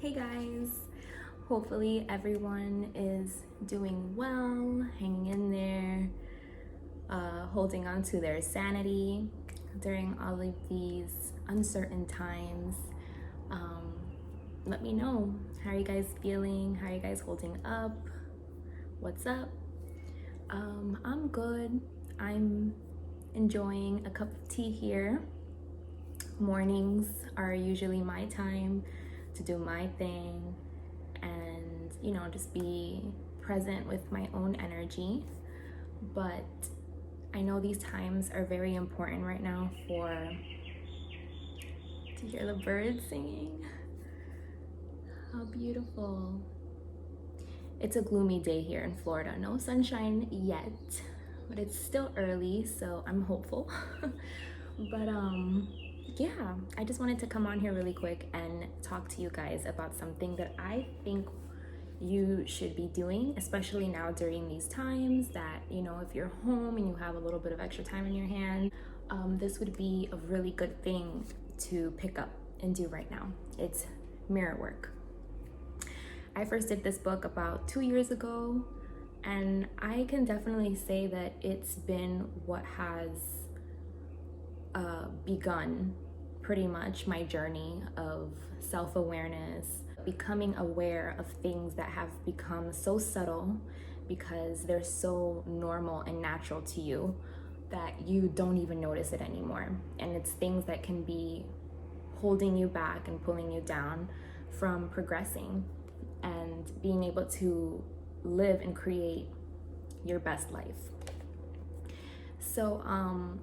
Hey guys, hopefully everyone is doing well, hanging in there, holding on to their sanity during all of these uncertain times. Um, Let me know, how are you guys feeling? How are you guys holding up? What's up? I'm good. I'm enjoying a cup of tea here. Mornings are usually my time to do my thing and, just be present with my own energy. But I know these times are very important right now to hear the birds singing. How beautiful. It's a gloomy day here in Florida. No sunshine yet, but it's still early, so I'm hopeful. But yeah, I just wanted to come on here really quick and talk to you guys about something that I think you should be doing, especially now during these times that, if you're home and you have a little bit of extra time in your hand, this would be a really good thing to pick up and do right now. It's mirror work. I first did this book about 2 years ago, and I can definitely say that it's been what has begun pretty much my journey of self-awareness, becoming aware of things that have become so subtle because they're so normal and natural to you that you don't even notice it anymore. And it's things that can be holding you back and pulling you down from progressing and being able to live and create your best life. So,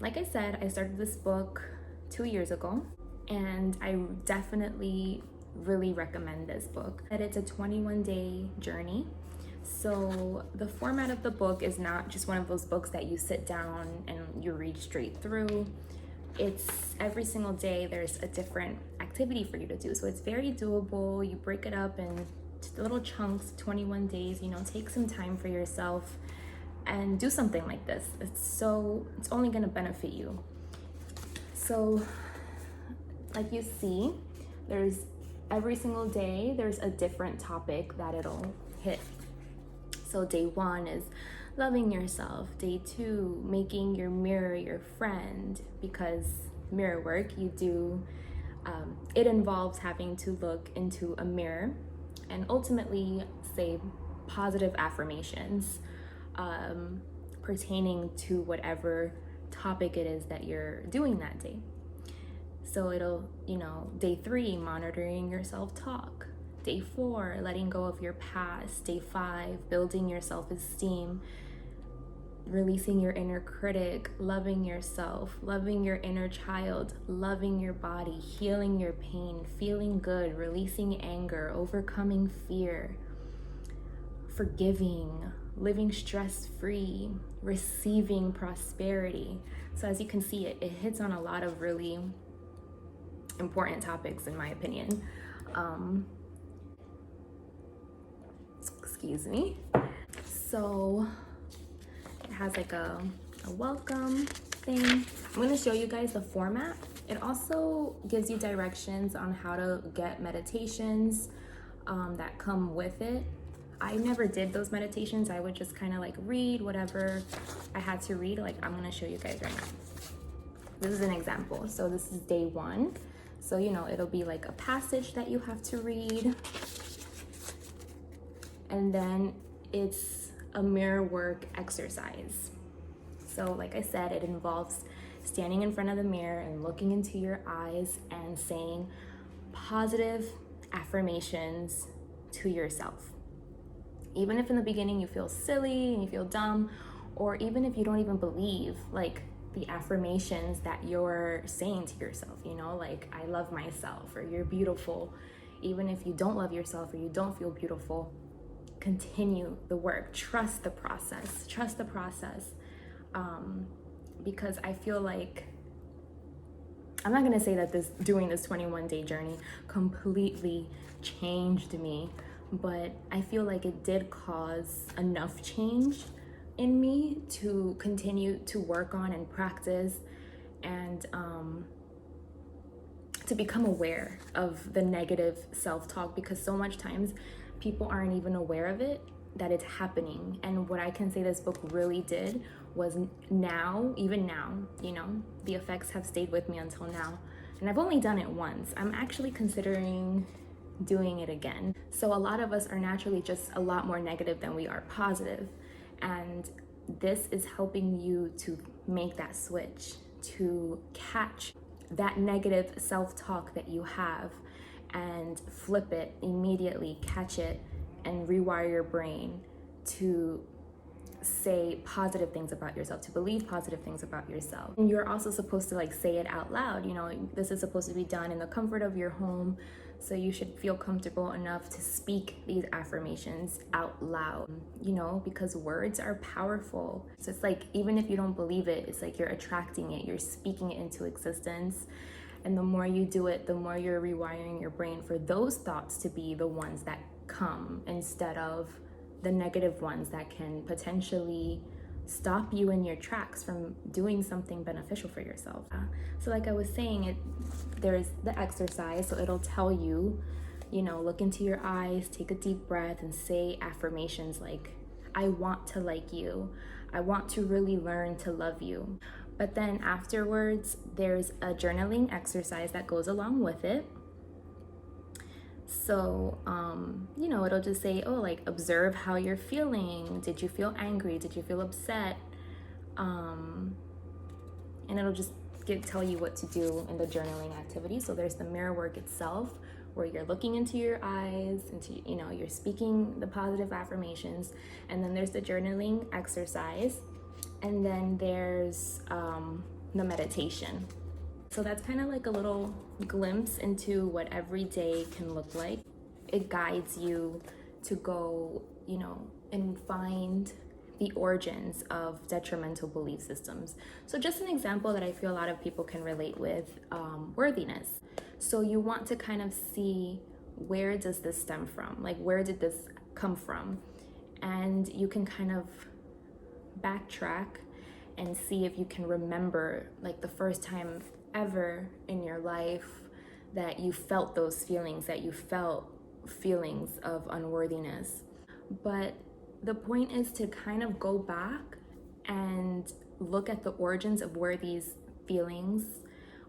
like I said, I started this book 2 years ago, and I definitely really recommend this book. That it's a 21-day journey. So the format of the book is not just one of those books that you sit down and you read straight through. It's every single day there's a different activity for you to do. So it's very doable. You break it up in little chunks, 21 days, take some time for yourself and do something like this. It's only gonna benefit you. So like you see, there's every single day, there's a different topic that it'll hit. So day 1 is loving yourself. Day 2, making your mirror your friend, because mirror work, it involves having to look into a mirror and ultimately say positive affirmations pertaining to whatever topic it is that you're doing that day. So it'll, day 3, monitoring your self-talk. Day 4, letting go of your past. Day 5, building your self-esteem, releasing your inner critic, loving yourself, loving your inner child, loving your body, healing your pain, feeling good, releasing anger, overcoming fear, forgiving, living stress-free, receiving prosperity. So as you can see, it hits on a lot of really important topics, in my opinion. Excuse me. So it has like a welcome thing. I'm going to show you guys the format. It also gives you directions on how to get meditations that come with it. I never did those meditations. I would just kind of like read whatever I had to read. Like I'm going to show you guys right now. This is an example. So this is day 1. So, it'll be like a passage that you have to read. And then it's a mirror work exercise. So like I said, it involves standing in front of the mirror and looking into your eyes and saying positive affirmations to yourself. Even if in the beginning you feel silly and you feel dumb, or even if you don't even believe like the affirmations that you're saying to yourself, like I love myself, or you're beautiful. Even if you don't love yourself or you don't feel beautiful, continue the work. Trust the process. Because I feel like, I'm not gonna say that doing this 21-day journey completely changed me, but I feel like it did cause enough change in me to continue to work on and practice and to become aware of the negative self-talk, because so much times people aren't even aware of it, that it's happening. And what I can say this book really did was even now, the effects have stayed with me until now. And I've only done it once. I'm actually considering doing it again. So a lot of us are naturally just a lot more negative than we are positive. And this is helping you to make that switch, to catch that negative self-talk that you have and flip it immediately, catch it, and rewire your brain to say positive things about yourself, to believe positive things about yourself. And you're also supposed to say it out loud. This is supposed to be done in the comfort of your home, so you should feel comfortable enough to speak these affirmations out loud, because words are powerful. So it's even if you don't believe it, it's you're attracting it, you're speaking it into existence. And the more you do it, the more you're rewiring your brain for those thoughts to be the ones that come, instead of the negative ones that can potentially stop you in your tracks from doing something beneficial for yourself. So like I was saying, there's the exercise, so it'll tell you, look into your eyes, take a deep breath, and say affirmations like, I want to like you, I want to really learn to love you. But then afterwards, there's a journaling exercise that goes along with it. So, it'll just say, observe how you're feeling. Did you feel angry? Did you feel upset? And it'll just tell you what to do in the journaling activity. So there's the mirror work itself, where you're looking into your eyes, you're speaking the positive affirmations. And then there's the journaling exercise. And then there's the meditation. So that's kind of like a little glimpse into what every day can look like. It guides you to go, and find the origins of detrimental belief systems. So just an example that I feel a lot of people can relate with, worthiness. So you want to kind of see, where does this stem from? Where did this come from? And you can kind of backtrack and see if you can remember the first time ever in your life that you felt those feelings, that you felt feelings of unworthiness. But the point is to kind of go back and look at the origins of where these feelings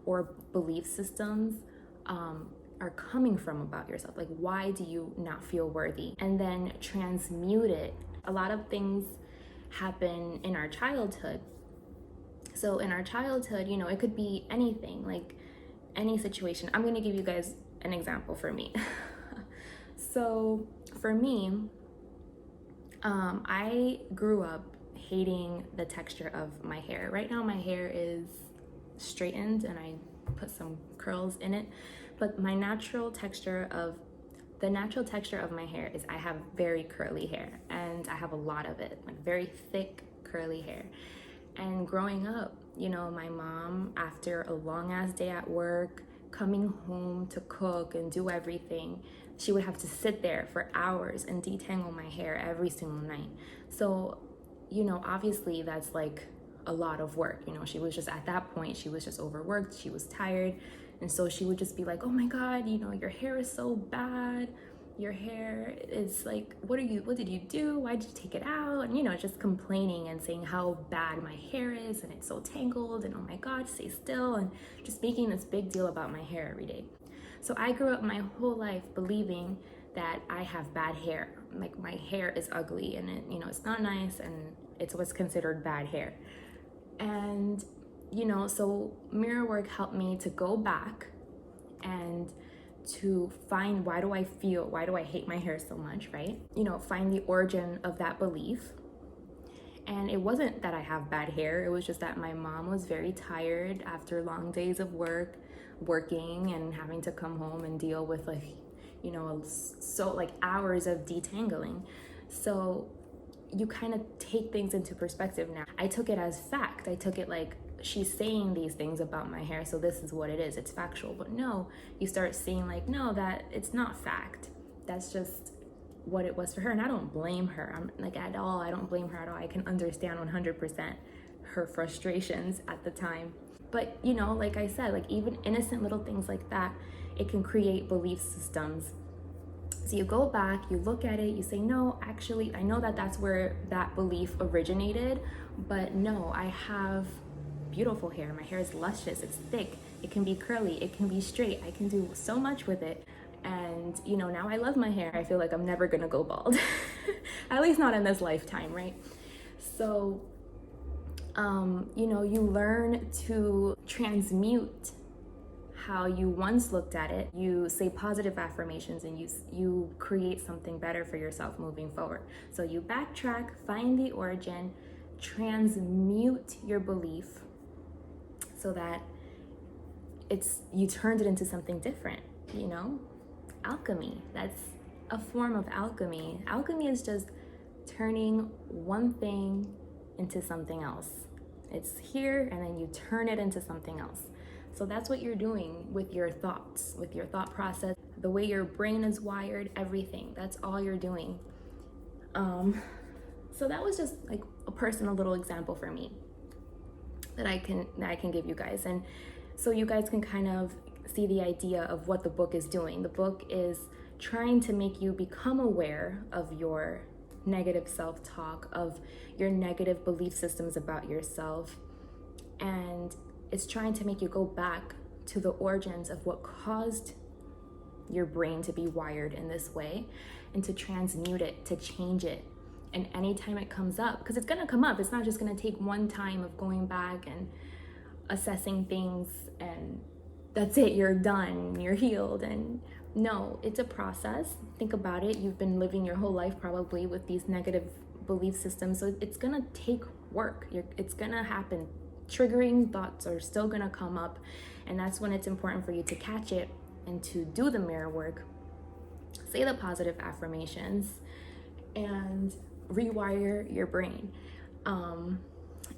or belief systems are coming from about yourself. Why do you not feel worthy? And then transmute it. A lot of things happen in our childhood. So in our childhood, it could be anything, any situation. I'm going to give you guys an example for me. So for me, I grew up hating the texture of my hair. Right now my hair is straightened and I put some curls in it, but the natural texture of my hair is I have very curly hair, and I have a lot of it, very thick curly hair. And growing up, my mom, after a long ass day at work, coming home to cook and do everything, she would have to sit there for hours and detangle my hair every single night. So, obviously that's a lot of work. She was just, at that point, she was just overworked, she was tired. And so she would just be like, oh my God, your hair is so bad. Your hair is what did you do? Why did you take it out? And just complaining and saying how bad my hair is and it's so tangled, and oh my God, stay still, and just making this big deal about my hair every day. So I grew up my whole life believing that I have bad hair. My hair is ugly and it's not nice, and it's what's considered bad hair. And so mirror work helped me to go back and to find, why do I hate my hair so much, right? Find the origin of that belief. And it wasn't that I have bad hair, it was just that my mom was very tired after long days of working and having to come home and deal with hours of detangling. So you kind of take things into perspective now. I took it as fact. I took it she's saying these things about my hair, so this is what it is, it's factual. But no, you start seeing no, that it's not fact, that's just what it was for her. And I don't blame her, at all. I don't blame her at all. I can understand 100% her frustrations at the time. But you know, like I said, like even innocent little things like that, it can create belief systems. So you go back, you look at it, you say, no, actually, I know that that's where that belief originated, but no, I have beautiful hair. My hair is luscious, it's thick, it can be curly, it can be straight, I can do so much with it. And you know, now I love my hair. I feel like I'm never gonna go bald. At least not in this lifetime, right? So, you know, you learn to transmute how you once looked at it. You say positive affirmations and you create something better for yourself moving forward. So you backtrack, find the origin, transmute your belief so that you turned it into something different, you know? Alchemy, that's a form of alchemy. Alchemy is just turning one thing into something else. It's here and then you turn it into something else. So that's what you're doing with your thoughts, with your thought process, the way your brain is wired, everything. That's all you're doing. So that was just like a personal little example for me that I can give you guys. And so you guys can kind of see the idea of what the book is doing. The book is trying to make you become aware of your negative self-talk, of your negative belief systems about yourself, and it's trying to make you go back to the origins of what caused your brain to be wired in this way, and to transmute it, to change it. And anytime it comes up, because it's gonna come up, it's not just gonna take one time of going back and assessing things and that's it, you're done, you're healed. And no, it's a process. Think about it. You've been living your whole life probably with these negative belief systems, so it's gonna take work. It's gonna happen. Triggering thoughts are still gonna come up, and that's when it's important for you to catch it and to do the mirror work, say the positive affirmations, and rewire your brain.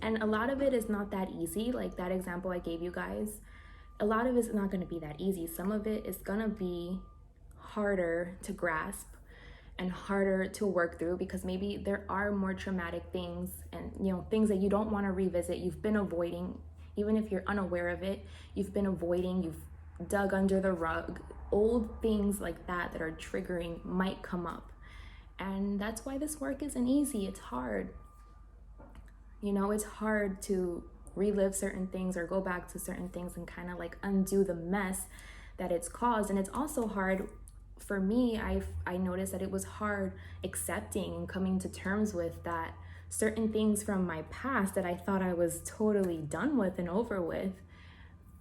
And a lot of it is not that easy. Like that example I gave you guys, a lot of it's not going to be that easy. Some of it is going to be harder to grasp and harder to work through, because maybe there are more traumatic things and, you know, things that you don't want to revisit. You've been avoiding, even if you're unaware of it, you've been avoiding, you've dug under the rug. Old things like that that are triggering might come up. And that's why this work isn't easy. It's hard. You know, it's hard to relive certain things or go back to certain things and kind of like undo the mess that it's caused. And it's also hard for me. I noticed that it was hard accepting and coming to terms with that certain things from my past that I thought I was totally done with and over with,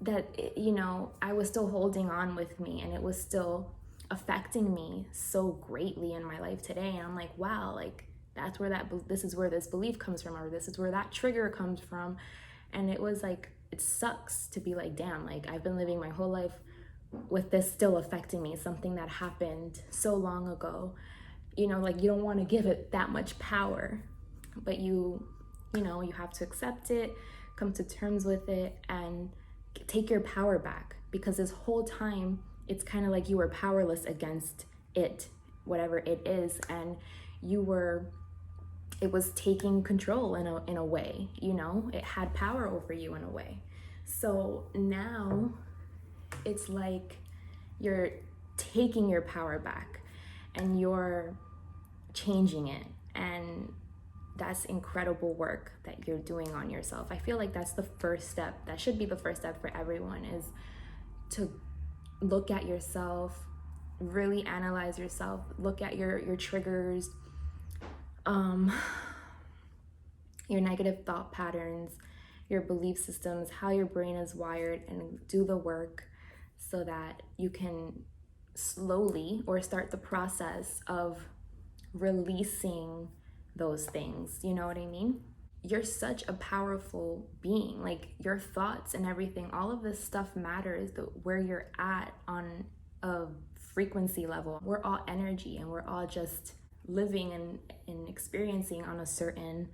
that, you know, I was still holding on with me, and it was still affecting me so greatly in my life today. And I'm like, wow, like that's where this is where this belief comes from, or this is where that trigger comes from. And it was like, it sucks to be like, damn, like I've been living my whole life with this still affecting me, something that happened so long ago. You know, like you don't want to give it that much power, but you know, you have to accept it, come to terms with it, and take your power back, because this whole time it's kind of like you were powerless against it, whatever it is, and it was taking control in a way, you know, it had power over you in a way. So now it's like you're taking your power back and you're changing it. And that's incredible work that you're doing on yourself. I feel like that's the first step. That should be the first step for everyone, is to look at yourself, really analyze yourself, look at your triggers, your negative thought patterns, your belief systems, how your brain is wired, and do the work so that you can slowly, or start the process of releasing those things. You know what I mean? You're such a powerful being. Like your thoughts and everything, all of this stuff matters, where you're at on a frequency level. We're all energy, and we're all just living and experiencing on a certain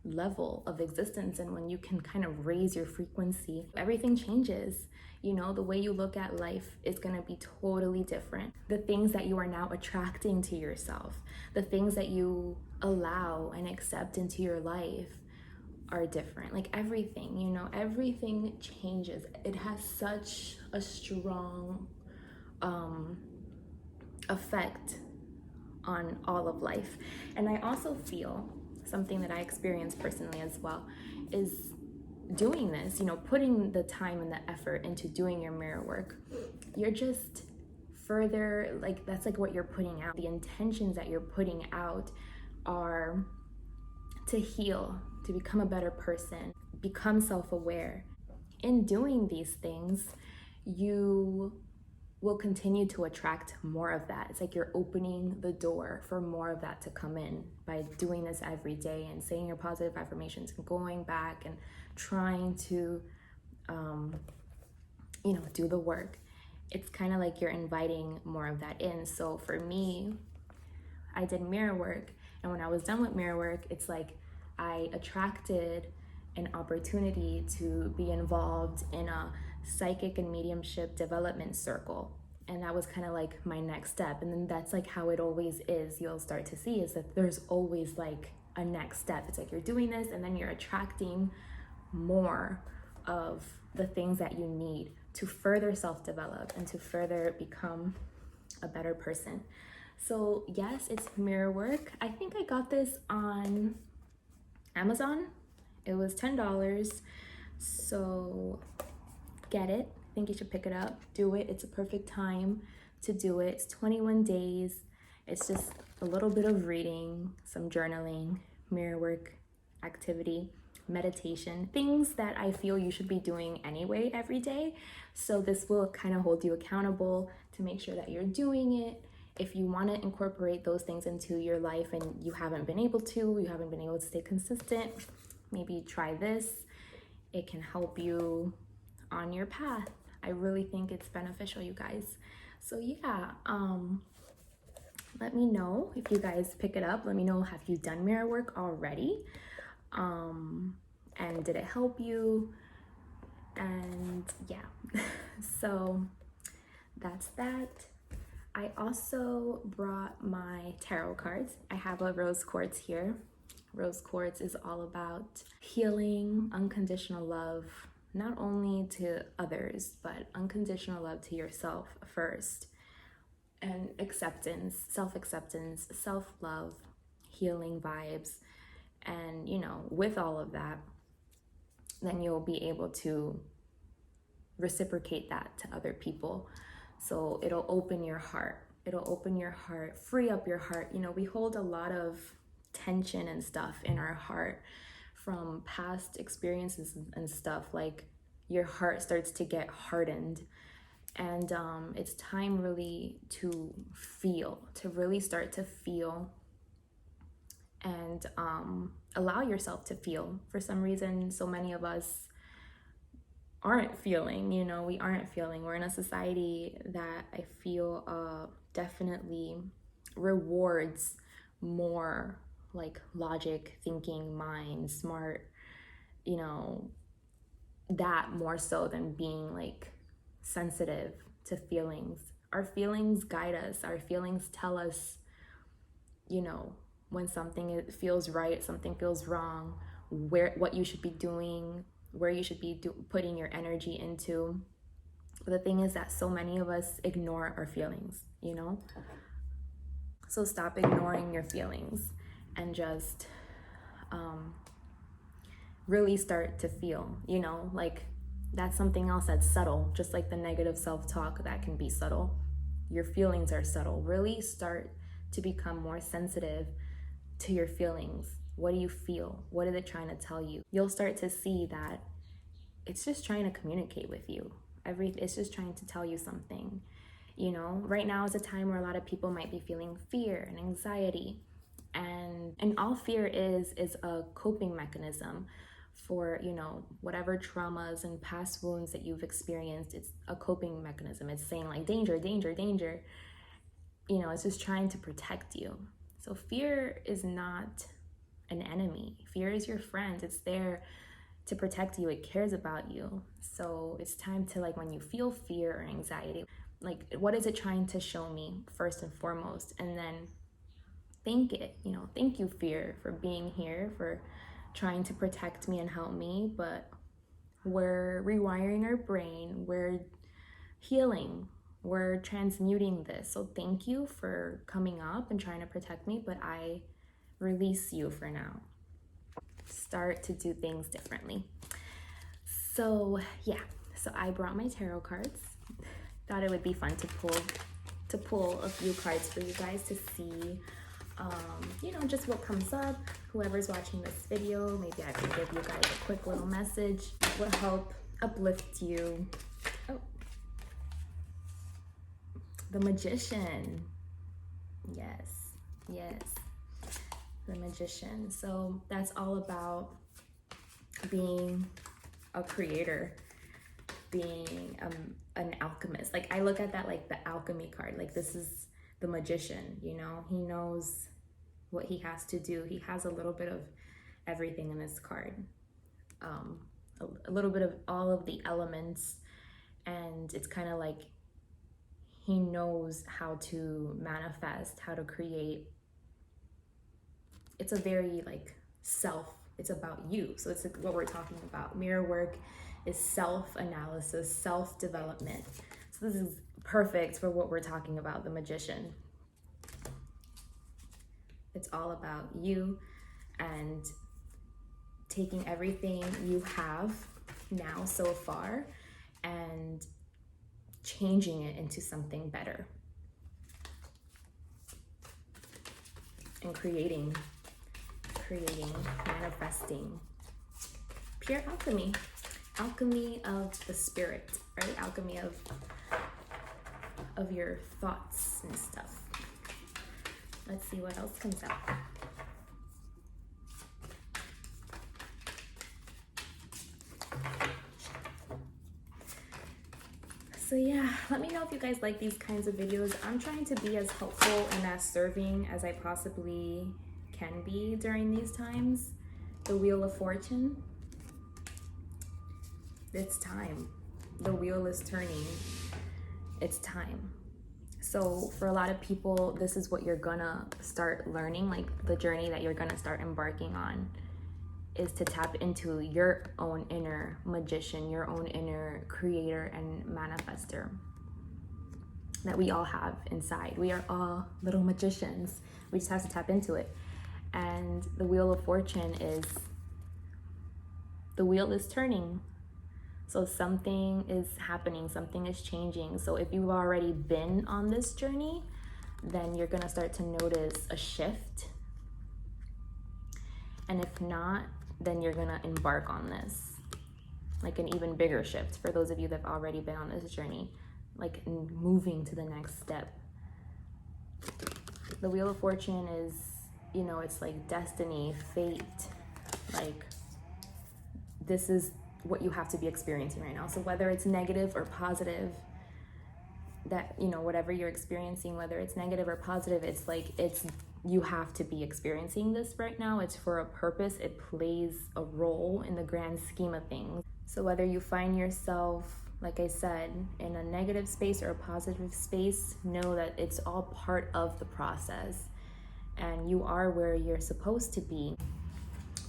level of existence. And when you can kind of raise your frequency, everything changes. You know, the way you look at life is going to be totally different. The things that you are now attracting to yourself, the things that you allow and accept into your life are different. Like everything, you know, everything changes. It has such a strong effect on all of life. And I also feel something that I experience personally as well is doing this, you know, putting the time and the effort into doing your mirror work. You're just further, like, that's like what you're putting out. The intentions that you're putting out are to heal, to become a better person, become self-aware. In doing these things, you will continue to attract more of that. It's like you're opening the door for more of that to come in by doing this every day and saying your positive affirmations and going back and trying to, you know, do the work. It's kind of like you're inviting more of that in. So for me, I did mirror work, and when I was done with mirror work, it's like I attracted an opportunity to be involved in a psychic and mediumship development circle. And that was kind of like my next step. And then that's like how it always is. You'll start to see is that there's always like a next step. It's like you're doing this and then you're attracting more of the things that you need to further self-develop and to further become a better person. So yes, it's mirror work. I think I got this on Amazon. It was $10. So get it. I think you should pick it up. Do it. It's a perfect time to do it. It's 21 days. It's just a little bit of reading, some journaling, mirror work activity, meditation, things that I feel you should be doing anyway every day. So this will kind of hold you accountable to make sure that you're doing it. If you want to incorporate those things into your life and you haven't been able to stay consistent, maybe try this. It can help you on your path. I really think it's beneficial, you guys. So yeah, let me know if you guys pick it up. Let me know, have you done mirror work already? And did it help you? And yeah, so that's that. I also brought my tarot cards. I have a rose quartz here. Rose quartz is all about healing, unconditional love, not only to others, but unconditional love to yourself first, and acceptance, self-acceptance, self-love, healing vibes. And, you know, with all of that, then you'll be able to reciprocate that to other people. So it'll open your heart. It'll open your heart, free up your heart. You know, we hold a lot of tension and stuff in our heart from past experiences and stuff. Like your heart starts to get hardened. And it's time really to feel, to really start to feel and allow yourself to feel. For some reason, so many of us aren't feeling, you know, we aren't feeling. We're in a society that I feel definitely rewards more like logic, thinking, mind, smart, you know, that more so than being like sensitive to feelings. Our feelings guide us. Our feelings tell us, you know, when something feels right, something feels wrong, what you should be doing, where you should be putting your energy into. But the thing is that so many of us ignore our feelings, you know? So stop ignoring your feelings and just really start to feel, you know? Like that's something else that's subtle, just like the negative self-talk that can be subtle. Your feelings are subtle. Really start to become more sensitive to your feelings. What do you feel? What is it trying to tell you? You'll start to see that it's just trying to communicate with you. It's just trying to tell you something. You know, right now is a time where a lot of people might be feeling fear and anxiety. And all fear is a coping mechanism for, you know, whatever traumas and past wounds that you've experienced. It's a coping mechanism. It's saying like danger, danger, danger. You know, it's just trying to protect you. So fear is not an enemy. Fear is your friend. It's there to protect you. It cares about you. So it's time to, like, when you feel fear or anxiety, like, what is it trying to show me first and foremost? And then thank it, you know, thank you, fear, for being here, for trying to protect me and help me, but we're rewiring our brain, we're healing, we're transmuting this. So thank you for coming up and trying to protect me, but I release you for now. Start to do things differently. So yeah, so I brought my tarot cards. Thought it would be fun to pull a few cards for you guys to see, you know, just what comes up. Whoever's watching this video, maybe I could give you guys a quick little message that will help uplift you. Oh, the Magician. Yes, yes, the Magician. So that's all about being a creator, being an alchemist. Like, I look at that like the alchemy card. Like, this is the magician, you know, he knows what he has to do. He has a little bit of everything in this card, a little bit of all of the elements, and it's kind of like he knows how to manifest, how to create. It's a very like it's about you. So it's like what we're talking about. Mirror work is self-analysis, self-development. So this is perfect for what we're talking about, the Magician. It's all about you and taking everything you have now so far and changing it into something better and creating, manifesting. Pure alchemy of the spirit, right? Alchemy of your thoughts and stuff. Let's see what else comes out. So yeah, let me know if you guys like these kinds of videos. I'm trying to be as helpful and as serving as I possibly can be during these times. The Wheel of Fortune. It's time. The wheel is turning. It's time. So for a lot of people, this is what you're gonna start learning, like the journey that you're gonna start embarking on is to tap into your own inner magician, your own inner creator and manifester that we all have inside. We are all little magicians. We just have to tap into it. And the Wheel of Fortune is, the wheel is turning. So something is happening, something is changing. So if you've already been on this journey, then you're gonna start to notice a shift. And if not, then you're gonna embark on this, like an even bigger shift for those of you that have already been on this journey, like moving to the next step. The Wheel of Fortune is, you know, it's like destiny, fate, like this is what you have to be experiencing right now. So whether it's negative or positive, that, you know, whatever you're experiencing, whether it's negative or positive, it's like, you have to be experiencing this right now. It's for a purpose. It plays a role in the grand scheme of things. So whether you find yourself, like I said, in a negative space or a positive space, know that it's all part of the process and you are where you're supposed to be.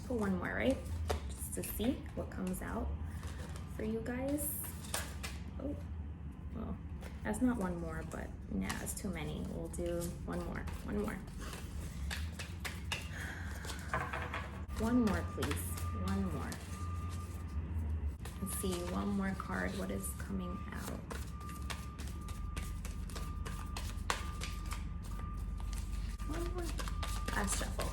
Put one more, right? To see what comes out for you guys. Oh, well, that's not one more, but nah, it's too many. We'll do one more, one more. One more, please, one more. Let's see, one more card, what is coming out? One more, last shuffle.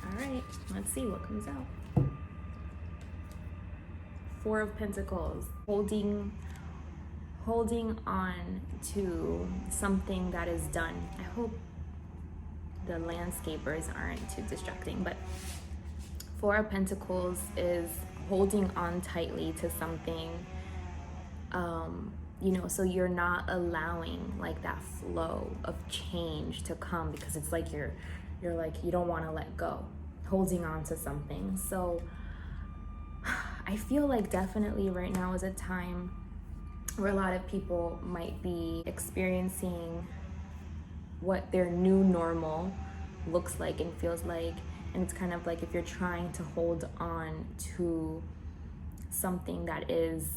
All right, let's see what comes out. Four of Pentacles, holding on to something that is done. I hope the landscapers aren't too distracting, but Four of Pentacles is holding on tightly to something, you know, so you're not allowing like that flow of change to come because it's like you're like, you don't want to let go, holding on to something. So I feel like definitely right now is a time where a lot of people might be experiencing what their new normal looks like and feels like. And it's kind of like if you're trying to hold on to something that is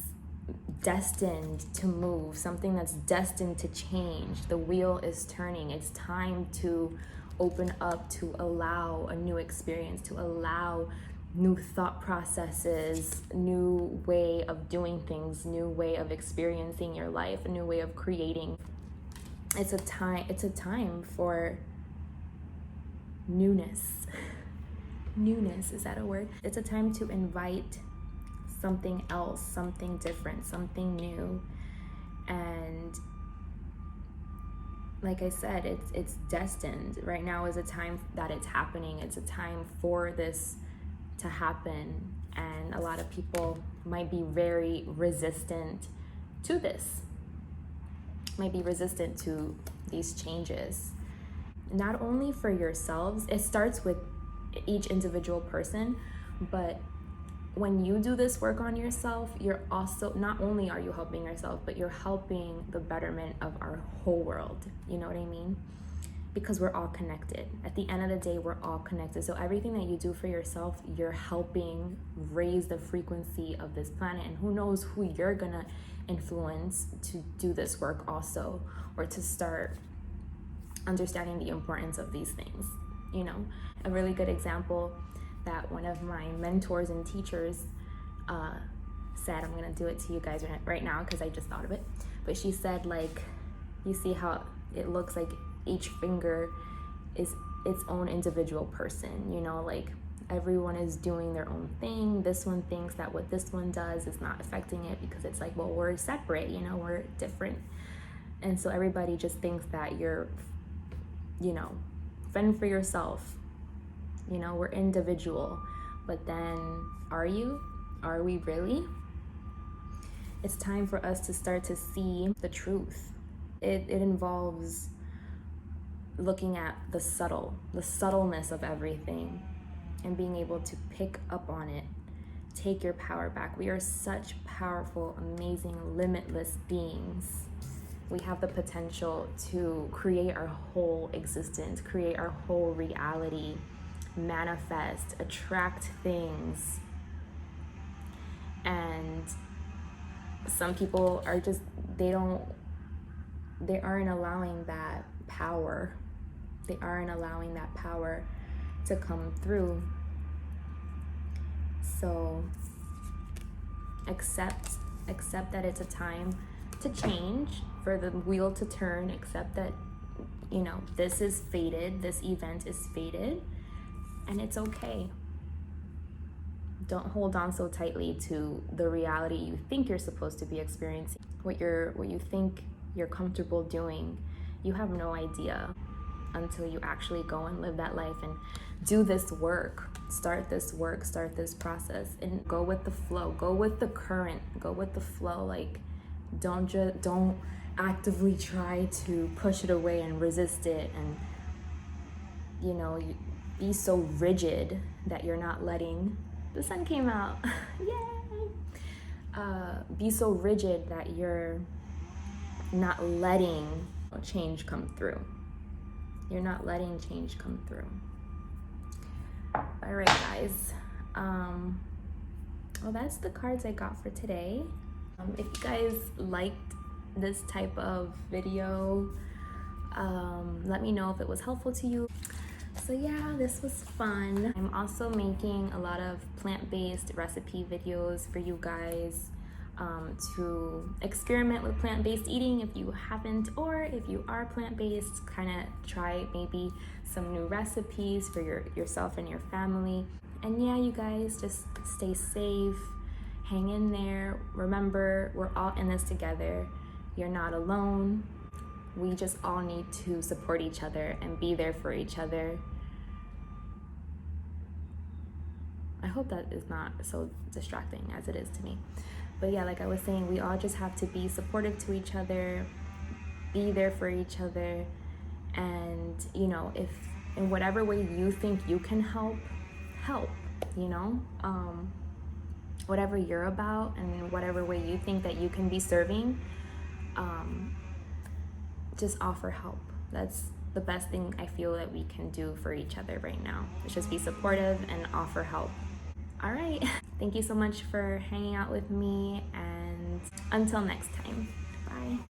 destined to move, something that's destined to change. The wheel is turning. It's time to open up, to allow a new experience, to allow new thought processes, new way of doing things, new way of experiencing your life, a new way of creating. It's a time for newness. Newness, is that a word? It's a time to invite something else, something different, something new. And like I said, it's destined. Right now is a time that it's happening. It's a time for this to happen. And a lot of people might be very resistant to this, might be resistant to these changes. Not only for yourselves, it starts with each individual person, but when you do this work on yourself, you're also, not only are you helping yourself, but you're helping the betterment of our whole world. You know what I mean? Because we're all connected. At the end of the day, we're all connected. So everything that you do for yourself, you're helping raise the frequency of this planet. And who knows who you're gonna influence to do this work also, or to start understanding the importance of these things. You know, a really good example that one of my mentors and teachers said, I'm gonna do it to you guys right now because I just thought of it. But she said, like, you see how it looks like each finger is its own individual person, you know, like everyone is doing their own thing. This one thinks that what this one does is not affecting it because it's like, well, we're separate, you know, we're different. And so everybody just thinks that you're, you know, fend for yourself. You know, we're individual, but then are you? Are we really? It's time for us to start to see the truth. It involves looking at the subtleness of everything and being able to pick up on it. Take your power back. We are such powerful, amazing, limitless beings. We have the potential to create our whole existence, create our whole reality, manifest, attract things. And some people are just, they aren't allowing that power. They aren't allowing that power to come through. So accept that it's a time to change, for the wheel to turn. Accept that, you know, this is fated, this event is fated, and it's okay. Don't hold on so tightly to the reality you think you're supposed to be experiencing, what you think you're comfortable doing. You have no idea until you actually go and live that life and do this work, start this process, and go with the flow, go with the current, go with the flow. Like, don't actively try to push it away and resist it, and, you know, be so rigid that you're not letting, the sun came out, yay! Be so rigid that you're not letting change come through. You're not letting change come through. All right, guys. Well, that's the cards I got for today. If you guys liked this type of video, let me know if it was helpful to you. So yeah, this was fun. I'm also making a lot of plant-based recipe videos for you guys to experiment with plant-based eating if you haven't, or if you are plant-based, kind of try maybe some new recipes for yourself and your family. And yeah, you guys, just stay safe, hang in there. Remember, we're all in this together. You're not alone. We just all need to support each other and be there for each other. I hope that is not so distracting as it is to me. But yeah, like I was saying, we all just have to be supportive to each other, be there for each other. And, you know, if in whatever way you think you can help, you know, whatever you're about and whatever way you think that you can be serving, just offer help. That's the best thing I feel that we can do for each other right now. Is just be supportive and offer help. All right, thank you so much for hanging out with me, and until next time, bye.